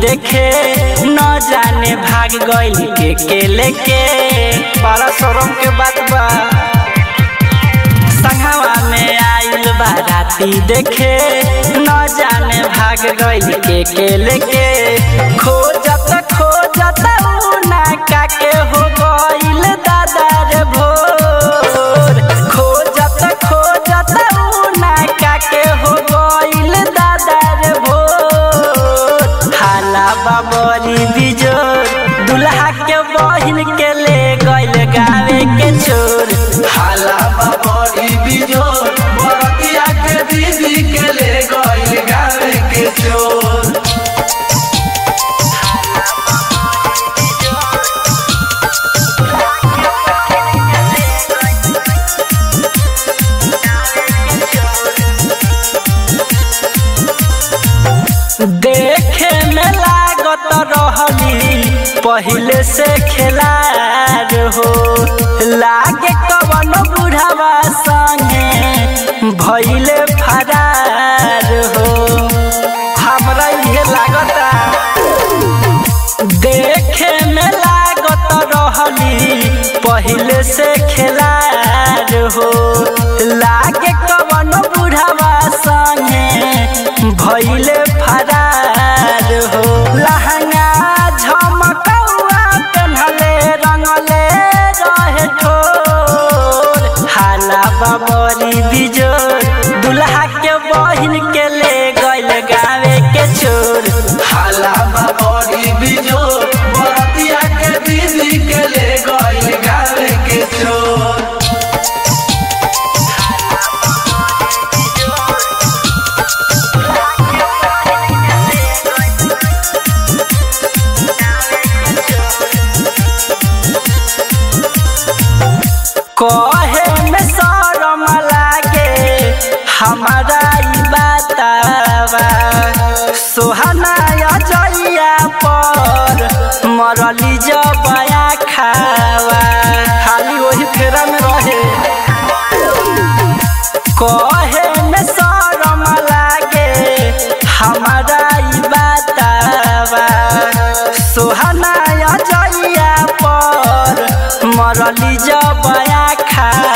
देखे न जाने भाग गइल के लेके बड़ा शरम के बात बा। संगवा में आइल बाराती देखे न जाने भाग गइल के लेके खोजत ना काके हो गइल दादा रे भोर। खोजत ना काके हो गइल दादा रे भोर। हाला बाबरी बिजोर दुल्हा के बहिन के ले गइल गावे के चोर। हाला बाबरी बिजोर बरतिया के दीदी के ले गइल गावे के चोर। देखे में लागत रहली पहले से खिलाड़ हो। लागे कवन बुढ़ावा संगे भइले फरार हो। हमरा ये लागता देखे में लागत रहली पहले से खिलाड़ हो। लागे कवन बुढ़ावा संगे भइले फरार हो। लहंगा झमकौआ पेन्हले रंगले रहे ठोर। हाला बाबरी बिजोर दुल्हा के बहिन के ले गइल गावे के चोर। हाला बाबरी बिजोर बरतिया के दीदी के ले गइल गावे के चोर। कहे में शरम लागे हमारा ई बातावा। सोहना जइया पर मरली जबया खावा। खाली वही फेरा में रहे। कहे में शरम लागे हमारा ई बातावा। सोहना जइया पर मरली जबया खावा।